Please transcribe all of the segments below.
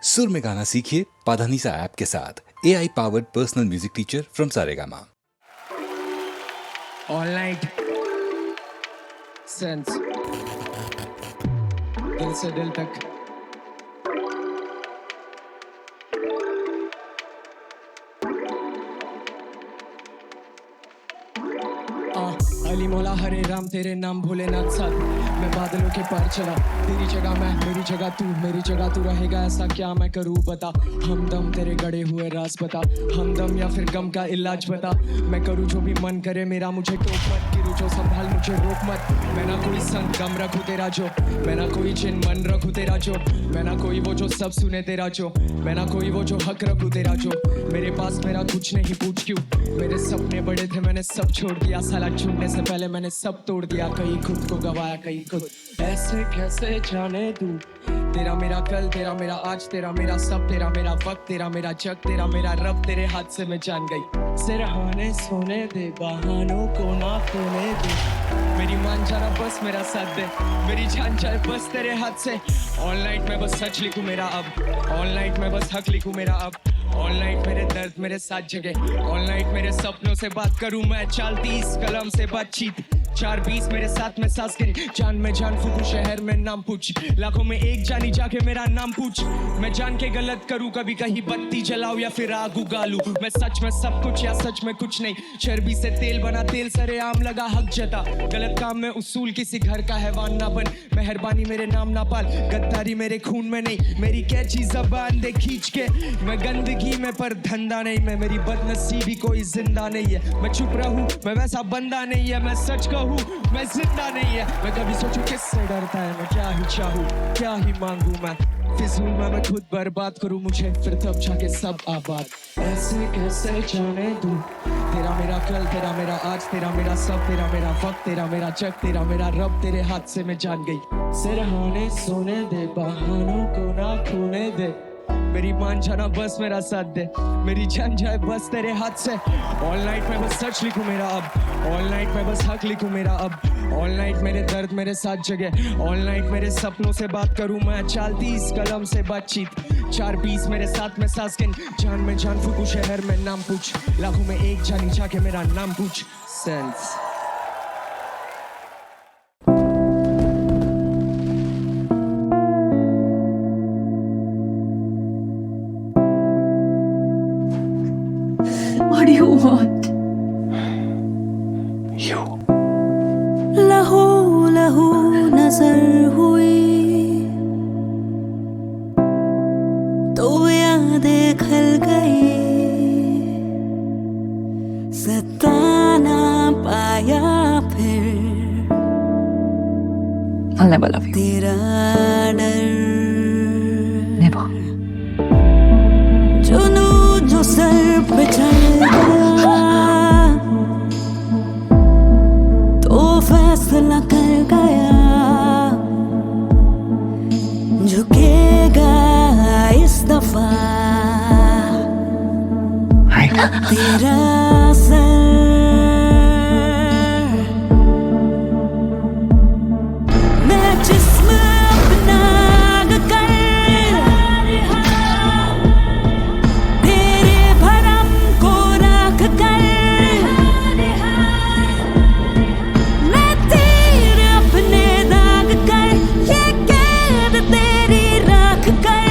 सुर में गाना सीखिए पाधानीसा ऐप के साथ। AI powered personal music teacher from Saregama. All night sense दिल से दिल तक अली मौला हरे राम तेरे नाम भोलेनाथ साथ मैं बादलों के पार चला। तेरी जगह मैं, मेरी जगह तू, मेरी जगह तू रहेगा, ऐसा क्या मैं करूँ बता। हमदम तेरे गड़े हुए राज बता, हमदम या फिर गम का इलाज बता। मैं करूँ जो भी मन करे मेरा, मुझे टोक मत, गिरू जो संभाल मुझे रोक मत। मैं ना कोई संग गम रखूँ तेरा जो, मैं ना कोई जिन मन रखूँ तेरा जो, मैं ना कोई वो जो सब सुने तेरा जो, मैं ना कोई वो जो हक रखूँ तेरा जो। मेरे पास मेरा कुछ नहीं पूछ क्यों, मेरे सपने बड़े थे मैंने सब छोड़ दिया। साला छूटने से पहले मैंने सब तोड़ दिया, कहीं खुद को गवाया कहीं खुद। ऐसे कैसे जाने तू, तेरा मेरा कल, तेरा मेरा आज, तेरा मेरा सब, तेरा मेरा वक्त, तेरा मेरा जग, तेरा मेरा रब, तेरे हाथ से मैं जान गई। सिरहाने सोने दे, बहानों को ना खोने दे, मेरी मान जाना बस मेरा साथ दे, मेरी जान जाए बस तेरे हाथ से। ऑल नाइट मैं बस सच लिखूं मेरा अब, ऑल नाइट मैं बस हक लिखूं मेरा अब, ऑल नाइट मेरे दर्द मेरे साथ जगे, ऑल नाइट मेरे सपनों से बात करूं मैं, चलती इस कलम से बातचीत। 4-20 मेरे साथ में सांस गिरी, जान में जान फूकू शहर में नाम पूछ, लाखों में एक जानी जाके मेरा नाम पूछ। मैं जान के गलत करूं, कभी कहीं बत्ती जलाऊं या फिर आग उगालूं। मैं सच में सब कुछ या सच में कुछ नहीं, चर्बी से तेल बना तेल सरे आम लगा हक जता। गलत काम में उसूल किसी घर का हैवान ना बन, मेहरबानी मेरे नाम ना पाल, गद्दारी मेरे खून में नहीं, मेरी कैची जबान दे खींच के। मैं गंदगी में पर धंधा नहीं, मैं मेरी बदनसीबी कोई जिंदा नहीं है। मैं चुप रहूं मैं वैसा बंदा नहीं है, मैं सच कहूं मैं जिंदा नहीं है। मैं कभी सोचूं किससे डरता है, मैं क्या ही चाहूं क्या ही मांगू मैं, फिजूल में मैं खुद बर्बाद करूं मुझे, फिर तब जाके सब आबाद। ऐसे कैसे जाने तू, तेरा मेरा कल, तेरा मेरा आज, तेरा मेरा सब, तेरा मेरा वक्त, तेरा मेरा जग, तेरा मेरा रब, तेरे हाथ से मैं जान गई। सिरहाने सोने दे, बहानों को ना खोने दे, मेरी मान जाना बस मेरा साथ दे, मेरी जान जाए बस तेरे हाथ से। ऑल नाइट मैं बस सच लिखूं मेरा अब, ऑल नाइट मैं बस हक लिखूं मेरा अब, ऑल नाइट मेरे दर्द मेरे साथ जगे, ऑल नाइट मेरे सपनों से बात करूं मैं, चलती इस कलम से बातचीत। 4-20 मेरे साथ में सांस गिन, जान में जान फूकू शहर में नाम पूछ, लाखों में एक जानी जाके मेरा नाम पूछ। Sense What do you want? You. लहू लहू नजर हुई तो यादें खल गई, सताना पाया फिर I'll never love you. तेरा डर। Never. जुनू जो सर पे चढ़ गया तो फैसला कर गया, झुकेगा इस दफा तेरा सर। मैं जिस्म अपना कर तेरे भरम को राख कर, मैं तेरे अपने दाग कर, ये कैद तेरी राख कर।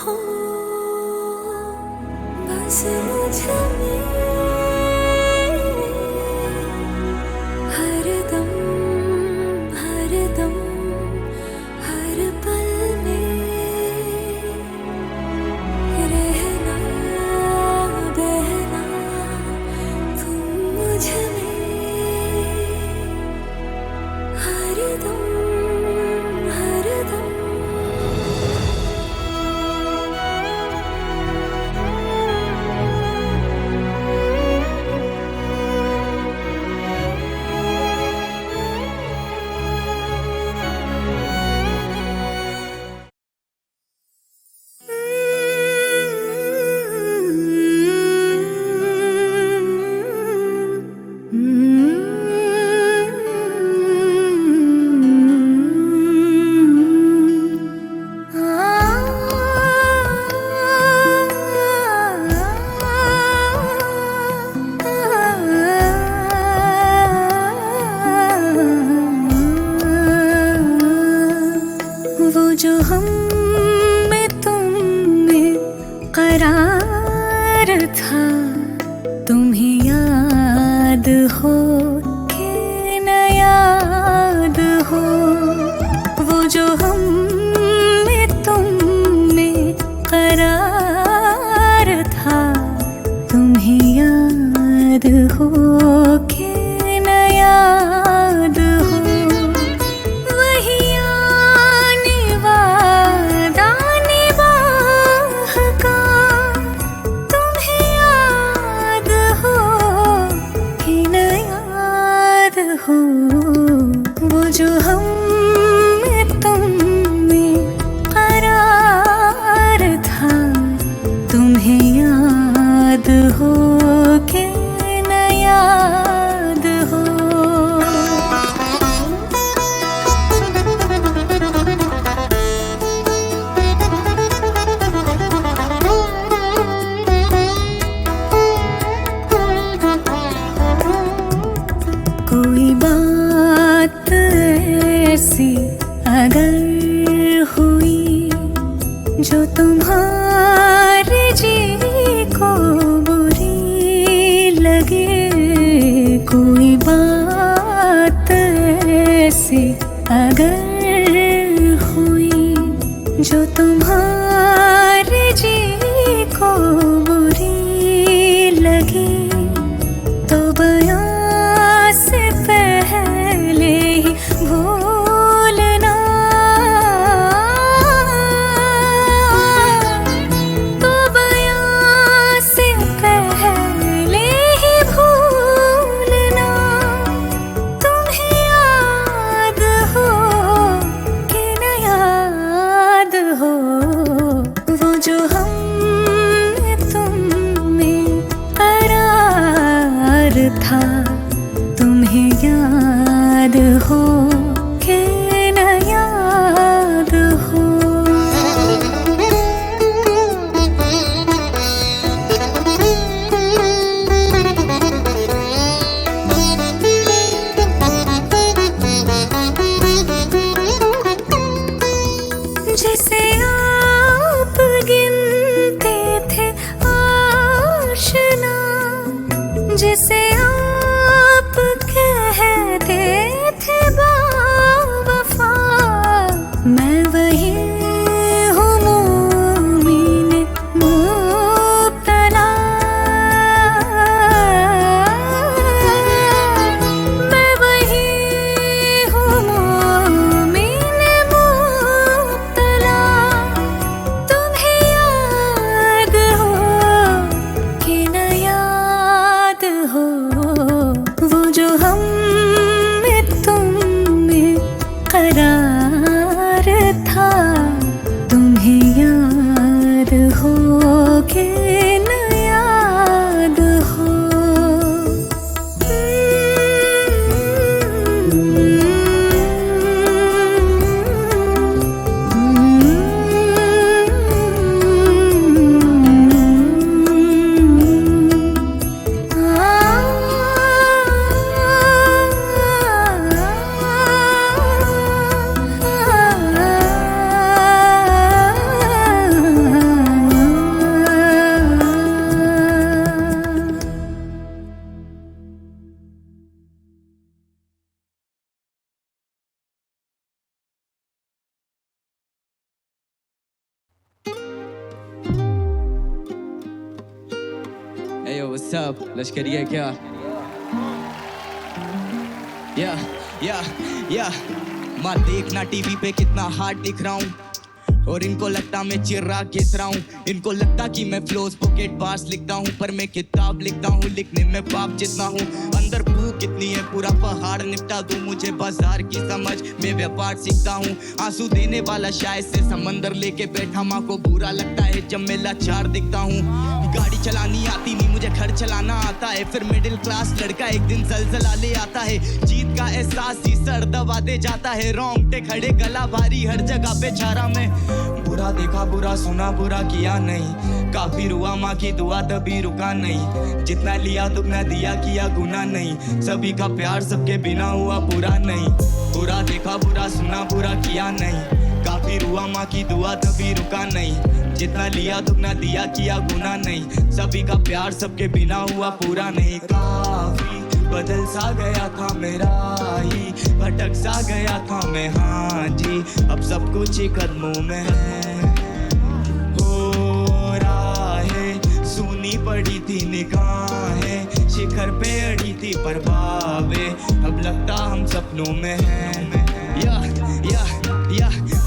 हो बस मुझ में हर दम हर दम हर पल में रहना बहना तुम मुझ में हर दम हर दम वो जो हम में तुम में करार था तुम्हें याद हो कि न याद हो वो जो हम में तुम में करार था तुम्हें याद हो कि न याद हो वही आने वादा निभाह का तुम्हें याद हो कि न याद हो वो जो हम में तुम में करार था तुम्हें याद हो कि न याद हो कोई बात ऐसी अगर हुई जो तुम्हारे जी को बुरी लगे कोई बात ऐसी अगर हुई जो तुम्हारे जी को बुरी लगे तो बयां से पहले ही भूलना तो बयां से पहले ही भूलना तुम्हें याद हो कि न याद हो वो जो हम में तुम में करार था तुम्हें याद हो कि न याद हो जिसे आप गिनते थे आशना जिसे आप कहते थे बावफा मैं वही हूँ मोमिन मुब्तला मैं वही हूँ मोमिन मुब्तला तुम्हें याद हो कि न याद हो वो जो हम में तुम में करार था तुम्हें याद हो कि न याद हो what's up? लश्करी है क्या? माँ देखना टीवी पे कितना हार्ड दिख रहा हूँ और इनको लगता मैं चिर्रा घिस रहा हूँ। इनको लगता कि मैं फ्लोज पॉकेट बार्स लिखता हूँ, पर मैं किताब लिखता हूँ, लिखने में बाप जितना हूँ। अंदर भूख कितनी है पूरा पहाड़ निपटा दूँ, मुझे बाजार की समझ मैं व्यापार सीखता हूँ। आंसू देने वाला शायद से समंदर लेके बैठा, माँ को बुरा लगता है जब मैं लाचार दिखता हूँ। गाड़ी चलानी आती नहीं मुझे, घर चलाना आता है, फिर मिडिल क्लास लड़का एक दिन जलजला ले आता है। जीत का एहसास ही सर दबा दे जाता है, रोंगटे खड़े गला भारी हर जगह पे छारा मैं। बुरा देखा बुरा सुना बुरा किया नहीं, काफी रुआ माँ की दुआ तभी रुका नहीं। जितना लिया दुगना दिया किया गुना नहीं, सभी का प्यार सबके बिना हुआ पूरा नहीं। बुरा देखा बुरा सुना बुरा किया नहीं, काफी रुआ माँ की दुआ तभी रुका नहीं। जितना लिया दुगना दिया किया गुना नहीं, सभी का प्यार सबके बिना हुआ पूरा नहीं। काफी बदल सा गया था मेरा ही, भटक सा गया था मैं, हाँ जी अब सब कुछ ही कदमों में है। हो राहें सुनी पड़ी थी निगाहें, शिखर पे अड़ी थी परवावे, अब लगता हम सपनों में है। या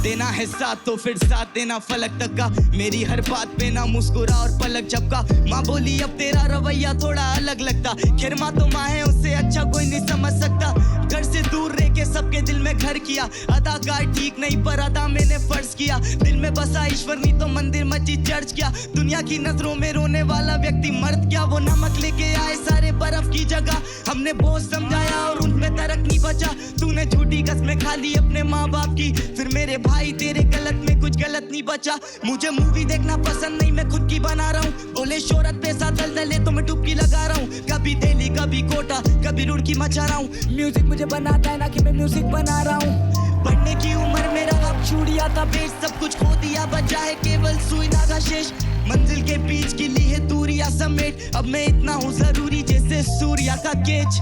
देना है साथ तो फिर साथ देना फलक तक का, मेरी हर बात पे ना मुस्कुरा और पलक झपका। माँ बोली अब तेरा रवैया थोड़ा अलग लगता, खैर माँ तो माँ है उससे अच्छा कोई नहीं समझ सकता। घर से दूर रह के सबके दिल में घर किया, अदाकार ठीक नहीं पर अदा मैंने फर्ज किया। दिल में बसा ईश्वर नहीं तो मंदिर मस्जिद चर्च किया, दुनिया की नजरों में रोने वाला व्यक्ति मर्द क्या। वो नमक लेके आए सारे बर्फ की जगह, हमने बोझ समझाया और उनमें तर्क नहीं बचा। तूने झूठी कसमें खा ली अपने माँ बाप की, फिर मेरे भाई तेरे गलत में कुछ गलत नहीं बचा। मुझे मूवी देखना पसंद नहीं मैं खुद की बना रहा हूँ, बोले शोहरत पैसा दलदले तो मैं डुबकी लगा रहा हूँ। कभी दिल्ली कभी कोटा कभी रुड़की मचा रहा हूँ, म्यूजिक मुझे बनाता है ना कि मैं म्यूजिक बना रहा हूँ। पढ़ने की उम्र मेरा अब छूटिया था बेच, सब कुछ खो दिया बचा है केवल सुई धागा शेष। मंजिल के बीच की ली है दूरिया समेट, अब मैं इतना हूँ जरूरी जैसे सूर्या का केच।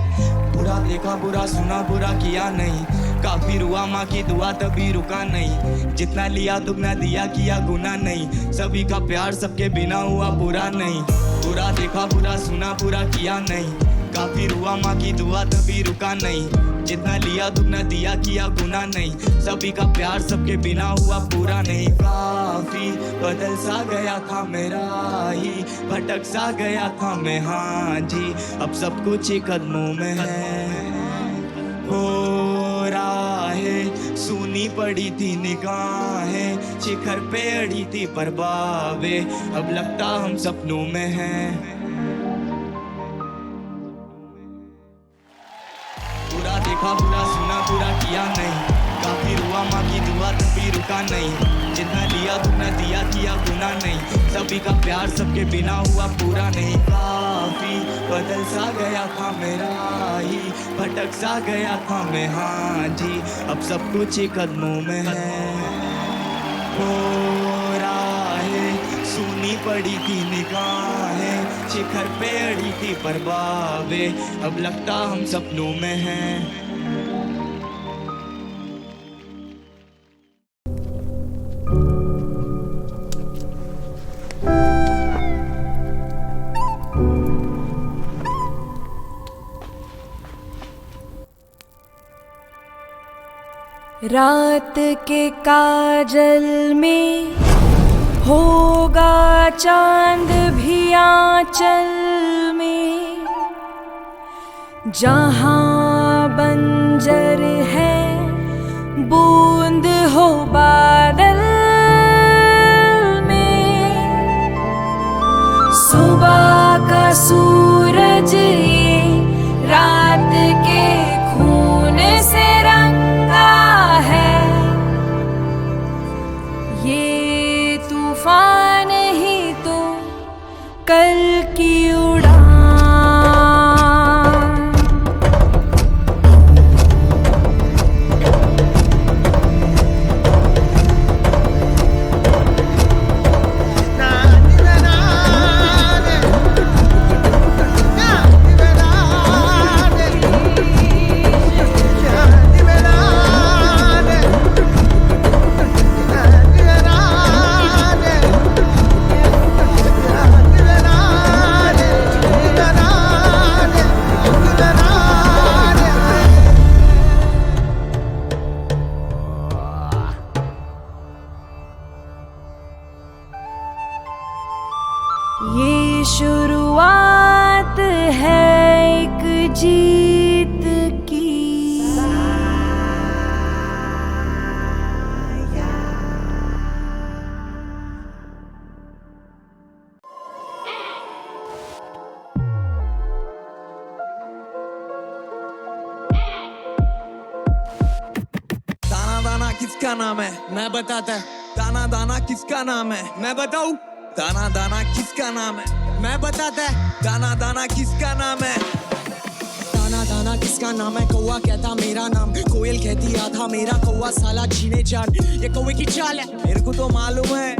बुरा देखा बुरा सुना बुरा किया नहीं, काफी रुआ माँ की दुआ तभी रुका नहीं। जितना लिया दुगना दिया किया गुना नहीं, सभी का प्यार सबके बिना हुआ पूरा नहीं। बुरा देखा बुरा सुना बुरा किया नहीं, काफी रुआ माँ की दुआ तभी रुका नहीं। जितना लिया दुगना दिया किया गुना नहीं, सभी का प्यार सबके बिना हुआ पूरा नहीं। काफी बदल सा गया था मेरा ही, भटक सा गया था मैं, हाँ जी अब सब कुछ ही कदमों में है। हो राहें सुनी पड़ी थी निगाहें, शिखर पे अड़ी थी परवावे, अब लगता हम सपनों में हैं। बुरा देखा बुरा सुना बुरा किया नहीं, काफी रुआ माँ की दुआ तभी रुका नहीं। जितना लिया दुगना दिया किया गुना नहीं, सभी का प्यार सबके बिना हुआ पूरा नहीं। काफी बदल सा गया था मेरा ही, भटक सा गया था मैं, हाँ जी अब सब कुछ ही कदमों में है। हो राहें सुनी पड़ी थी निगाहें, शिखर पे अड़ी थी परवावे, अब लगता हम सपनों में हैं। रात के काजल में होगा चांद भी आंचल में, जहाँ बंजर है बूंद हो बादल में। सुबह का सूरज ये रात के खून से रंगा है, ये तूफान ही तो कल की उड़ान। ये शुरुआत है एक जीत की। दाना दाना किसका नाम है? मैं बताता है। दाना दाना किसका नाम है? मैं बताऊं? दाना दाना किसका नाम है? मैं बताता है। दाना दाना किसका नाम है? दाना दाना किसका नाम है? कौवा कहता मेरा नाम, कोयल कहती आधा मेरा, कौवा साला छीने जान। ये कौवे की चाल है, मेरे को तो मालूम है,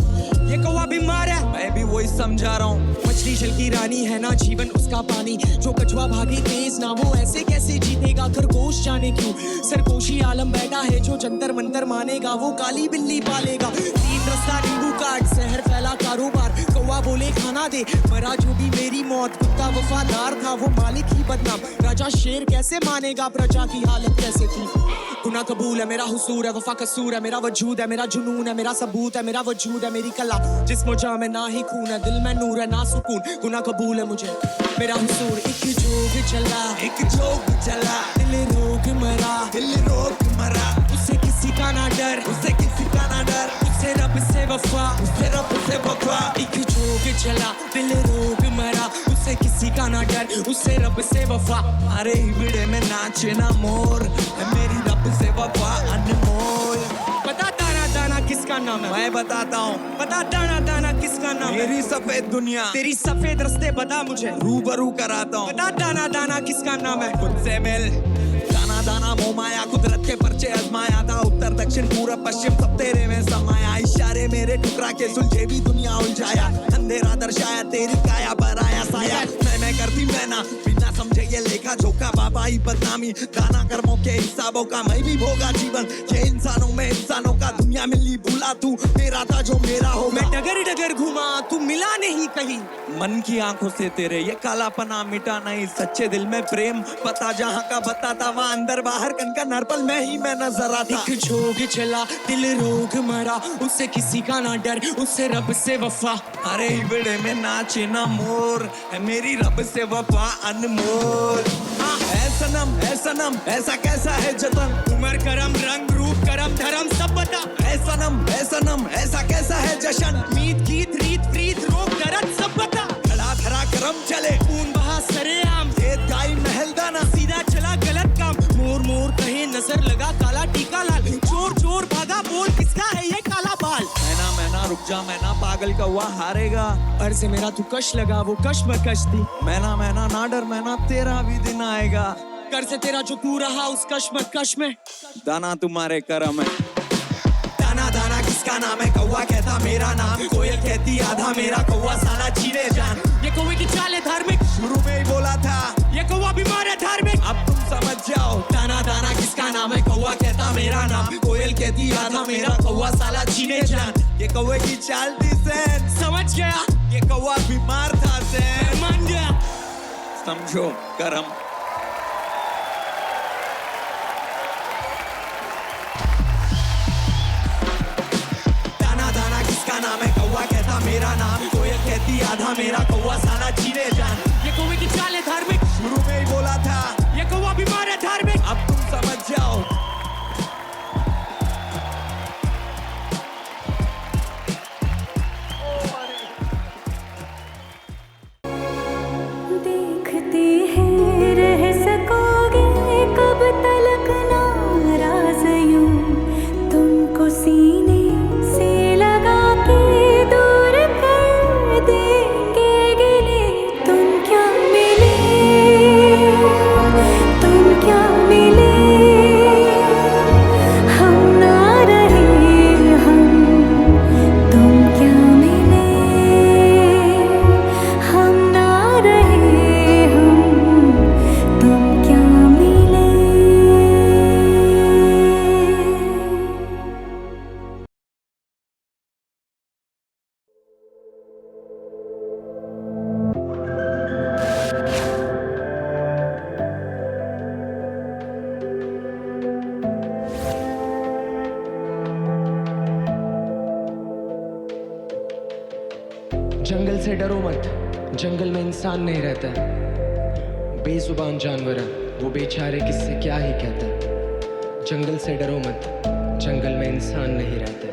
ये कौवा बीमार है। मैं भी वही समझा रहा हूँ। मछली जल की रानी है ना, जीवन उसका पानी। जो कछुआ भागे तेज ना, वो ऐसे कैसे जीतेगा? खरगोश जाने क्यों सरगोशी आलम बैठा है। जो जंतर मंतर मानेगा, वो काली बिल्ली पालेगा। तीन रास्ता नींबू काट, शहर फैला कारोबार। कौवा बोले खाना दे, मरा जो भी मेरी मौत। कुत्ता वफादार था, वो मालिक ही बदनाम। राजा शेर कैसे मानेगा, प्रजा की हालत कैसे थी? गुनाह कबूल है, मेरा हुसूर है, वफा कसूर है। मेरा वजूद है, मेरा जुनून है, मेरा सबूत है। मेरा वजूद है, मेरी कला, जिस्म जा में ना ही खून है। दिल में नूर है, ना सुकून। गुनाह कबूल है मुझे, मेरा हुसूर। एक जोग चला, एक जोग चला, दिल रोग मरा, दिल रोग मरा। उससे किसी का ना डर, उससे किसी का ना डर, उससे रब से वफा। उससे रब से वफा। एक जोग चला, दिल रोग मरा, उससे किसी का ना डर, उससे रब से वफा। अरे हिबड़े में नाचे ना मोर, है मेरी रब से वफा अनमोल। बता दाना दाना किसका नाम है? मैं बताता हूँ, बता दाना दाना किसका नाम है? मेरी सफेद दुनिया तेरी सफेद रस्ते बता मुझे, रूबरू कराता हूँ। बता दाना दाना किसका नाम है? खुद से मिल। दाना दाना मोह माया, कुदरत के परचे आजमाया था। उत्तर दक्षिण पूरब पश्चिम सब तेरे में समाया। इशारे मेरे ठुकरा के सुलझे भी दुनिया उलझाया। अंधेरा दर्शाया, तेरी काया पर आया साया। मैं करती मैं ना, बिना समझे ये लेखा झोंका। बाबा ही बदनामी, दाना कर्मों के हिसाबों का मैं भी भोगा जीवन। ये इंसानों में इंसानों का, दुनिया मिली भूला तू। मेरा था जो मेरा हो। मैं डगर डगर घूमा, तू मिला नहीं कहीं। मन की आंखों से तेरे ये कालापना मिटा नहीं। सच्चे दिल में प्रेम पता जहाँ का बताता, वहाँ अंदर बाहर कनका नरपल में ही मैं नजर आता। एक जोग चला, दिल रोग मरा, उससे किसी का ना डर, उससे रब से वफा। अरे हिबड़े में नाचे ना मोर, है मेरी रब से वफा अनमोल। है सनम ऐसा कैसा है जतन? उम्र करम, रंग रूप करम, धर्म सब बता। है सनम ऐसा कैसा है जशन? मीत गीत रीत प्रीत रोग दर्द सब बता। खड़ा धरा करम चले, खून बहा सरेआम, खेत गाई महल दाना। सीधा चला गलत काम। मोर मोर कहे नजर लगा, काला टीका लाल। चोर चोर भागा, बोल किसका है ये काला बाल? मैना रुक जा, मैना पागल कौवा हारेगा। अर्ज से मेरा तू कश लगा, वो कश में कश दी। मैना ना डर, मैना तेरा भी दिन आएगा। कर से तेरा जो तू रहा, उस कश में दाना तुम्हारे करम है। दाना दाना किसका नाम है? कौवा कहता मेरा नाम, कोयल कहती आधा मेरा, कौवा साला छीने जान। ये कौवे की चाल है धार्मिक, शुरू में ही बोला था, ये कौवा बीमार है धार्मिक। अब तुम समझ जाओ। दाना दाना किसका नाम है? कौवा कहता मेरा नाम, कोयल कहती आधा मेरा, कौवा साला छीने जान। ये कौवे की चाल थी सैन, समझ गया? ये कौवा बीमार था सैन। मान गया। समझो करम। दाना दाना किसका नाम है? कौवा कहता मेरा नाम, कोयल कहती आधा मेरा, कौवा साला छीने जान। ये कौवे की चाल है धार्मिक, शुरू में ही बोला था, ये कौवा बीमार है धार्मिक। अब तुम समझ जाओ। देखते हैं रह सकोगे कब तलक नाराज यूं, तुमको सीने से लगा के दूर कर देंगे गिले तुम। जंगल से डरो मत, जंगल में इंसान नहीं रहता है। बेजुबान जानवर है वो बेचारे, किससे क्या ही कहते हैं। जंगल से डरो मत, जंगल में इंसान नहीं रहता है।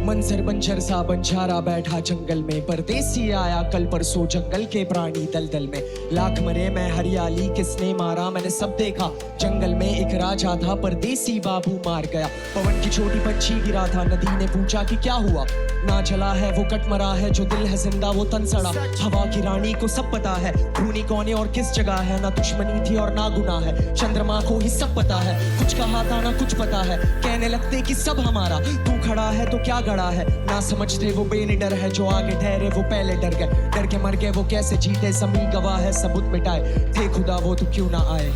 मंजर बंजर सा बंजारा बैठा जंगल में, परदेसी आया कल परसों जंगल के प्राणी दलदल में। लाख मरे मैं हरियाली किसने मारा, मैंने सब देखा जंगल में। एक राजा था परदेसी बाबू मार गया, पवन की छोटी पंछी गिरा था। नदी ने पूछा कि क्या हुआ, ना चला है वो कट मरा है, जो दिल है जिंदा वो तन सड़ा। हवा की रानी को सब पता है, खूनी कौन है और किस जगह है। ना दुश्मनी थी और ना गुनाह है, चंद्रमा को ही सब पता है। कुछ कहा था ना कुछ पता है, कहने लगते कि सब हमारा। तू खड़ा है तो क्या गड़ा है, ना समझते वो बेनिडर है। जो आगे ठहरे वो पहले डर गए, डर के मर गए वो कैसे जीते। ज़मीं गवाह है सबूत मिटाए, थे खुदा वो तो क्यों ना आए।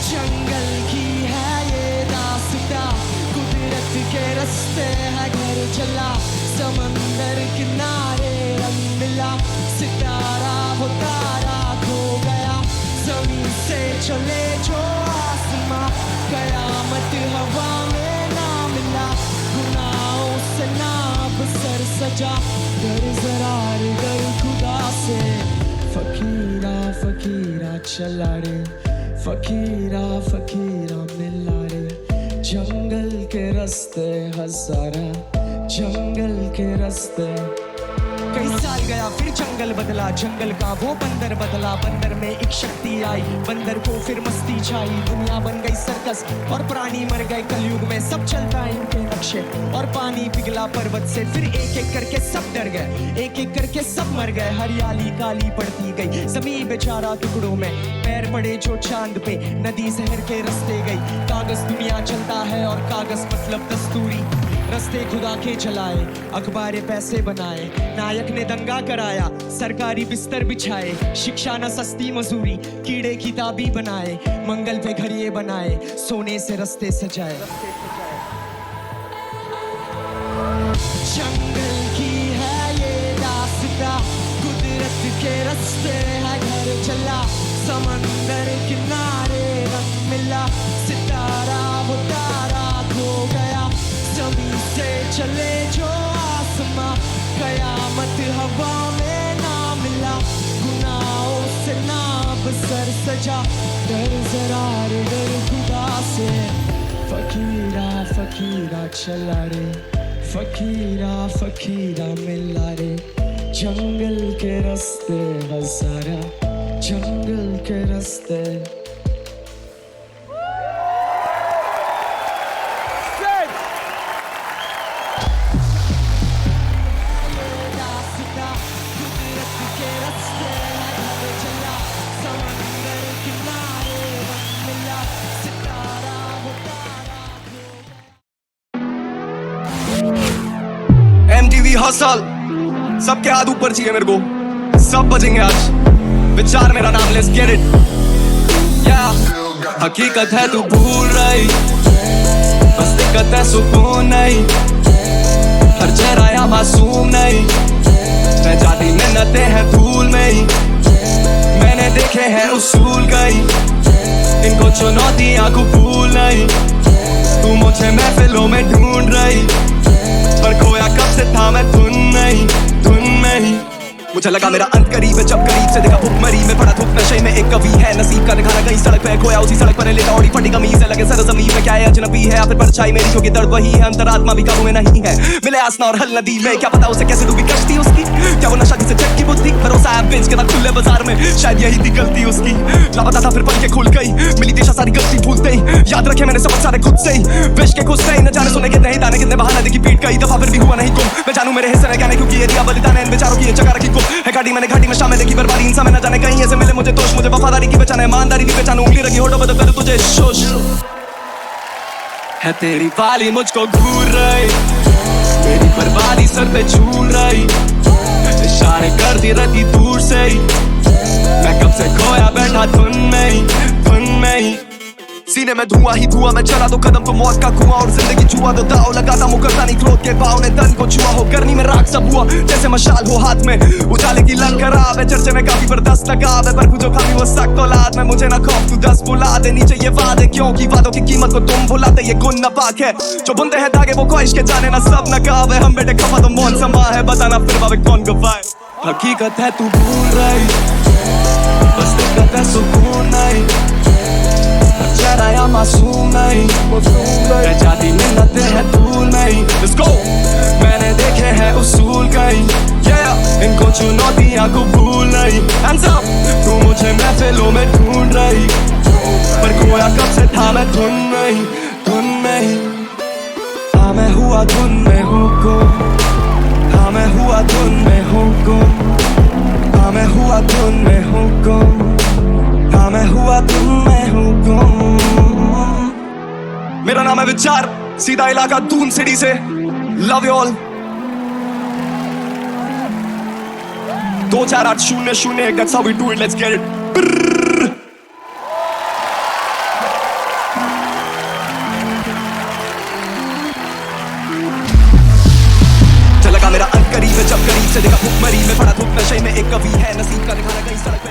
जंगल की है ये रास्ता, कुदरत के रास्ते है घर चला। समंदर किनारे रंग मिला, सितारा वो तारा खो गया। जमीन से चले जो आसमां, कयामत हवा में ना मिला। गुनाहों से ना बसर सजा, डर जरार डर खुदा से। फकीरा फकीरा चला रे, फकीरा फकीरा मिला रे। जंगल के रास्ते हजारा, जंगल के रास्ते। कई साल गया फिर जंगल बदला, जंगल का वो बंदर बदला। बंदर में एक शक्ति आई, बंदर को फिर मस्ती छाई। दुनिया बन गई सर्कस और प्राणी मर गए कलयुग में। सब चलता है इनके नक्शे और पानी पिघला पर्वत से। फिर एक एक करके सब डर गए, एक एक करके सब मर गए। हरियाली काली पड़ती गई, ज़मीन बेचारा टुकड़ों में। पैर पड़े जो चांद पे, नदी शहर के रास्ते गई। कागज दुनिया चलता है और कागज मतलब दस्तूरी। रस्ते खुदा के चलाए, अखबारे पैसे बनाए। नायक ने दंगा कराया, सरकारी बिस्तर बिछाए। शिक्षा न सस्ती मजूरी, कीड़े किताबी बनाए। मंगल पे घड़िये बनाए, सोने से रस्ते सजाए। जंगल की है ये रास्ता, कुदरत के रास्ते है घर चला। समंदर किनारे रंग मिला, सितारा वो तारा खो गया। जमीन से चले जो आसमां, कयामत हवा में ना मिला। गुनाहों से ना बसर सजा, डर जरार डर खुदा से। फकीरा फकीरा चला रे, फकीरा फकीरा मिला रे। जंगल के रास्ते हजारा, जंगल के रास्ते। MTV हसल, सबके हाथ ऊपर चाहिए मेरे को। सब बजेंगे आज, विचार मेरा नाम, लेट्स गेट इट। हकीकत है तू भूल रही, बस दिक्कत है सुकून नहीं। हर चेहरा या मासूम नहीं, मैं जाती मिन्नतें हैं धूल में ही। मैंने देखे हैं उसूल कई, इनको चुनौतियां कबूल नहीं। तू मुझे महफिलों में ढूंढ रही, पर खोया कब से था मैं धुन में ही। मुझे लगा मेरा अंत करीब है, जब करीब से देखा भुखमरी में पड़ा धूप नशे में। एक कवि है नसीब का दिखाना, कहीं सड़क पे खोया उसी सड़क पर लेटा ओढ़ी फटी कमीज है। लगे सरजमीन में क्या है अजनबी है, या फिर परछाई मेरी जो कि दर्द वही है। अंतरात्मा भी काबू में नहीं है, मिले आसना और हल नदी में। क्या पता उसे कैसे डूबी कश्ती उसकी, क्या वो नशा जिसे चट की बुद्धि। भरोसा है बेच के था खुले बाजार में, शायद यही थी गलती उसकी। लापता था फिर पल के खुल गई, मिली दिशा सारी गलती भूलते ही। याद रखे मैंने सबक सारे खुद से ही, विश के खुद से ही। न जाने सुने कितने ही दाने, कितने बहाने देखी पीट कई दफा, फिर भी हुआ नहीं गुम। मैं जानू मेरे हिस्से में क्या नहीं, क्योंकि ये दिया बलिदान है इन बेचारों की। ये जगह रखी गुम है घाटी मैंने, घाटी में शामें देखी बर्बादी। इंसान में न जाने कहीं ऐसे मिले मुझे दोष, मुझे वफादारी की पहचान है, ईमानदारी की पहचान। उंगली रखी होठों पे तो कर तुझे शोष है। तेरी वाली मुझको घूर रही, मेरी बर्बादी सर पे झूल रही। इशारे करती रहती दूर से ही, मैं कब से खोया बैठा धुन में ही। सीने में धुआं ही धुआं, मैं चला तो कदम तो मौत का कुआं, और जिंदगी जुआ तो दाव लगाता मुकरता नहीं, क्रोध के भाव ने तन को छुआ हो, करनी में राख सब हुआ जैसे मशाल हो हाथ में, उजाले की लंग खराब है, चर्चे में काफी बर्दाश्त लगाव है, पर कुछ खामी वो सख्त औलाद में, मुझे ना खौफ तू 10 बुला दे, नीचे ये वादे क्योंकि वादों की कीमत को तुम भुलाते, ये गुण नापाक है, जो बुनते हैं धागे वो ख्वाहिश के जाने ना सब नकाब है, हम बेटे खफा तो मौन समा है, बताना फिर बाबे कौन गवाए, हकीकत है तू भूल रही, बस दिक्कत है सुकून नहीं, चेहरा या मासूम नहीं, जाती मिन्नतें हैं धूल नहीं, let's go, मैंने देखे हैं उसूल कहीं, yeah, इनको चुनौतियां कबूल नहीं, hands up, तू मुझे महफिलों में ढूंढ रही, पर खोया कब से था मैं धुन में ही, हाँ मैं हुआ धुन में हूँ गुम, हाँ मैं हुआ धुन में हूँ गुम, हाँ मैं हुआ धुन में हूँ गुम, हाँ मैं हुआ धुन में हूँ गुम। मेरा नाम है विचार, सीधा इलाका दून सिटी से, love you all. 24800 that's how we do it, let's get it। लगा मेरा अंत करीब है, जब करीब से देखा भूख मरी में, पड़ा धूप नशे में, एक कवि है नसीब का दिखाना कहीं सड़क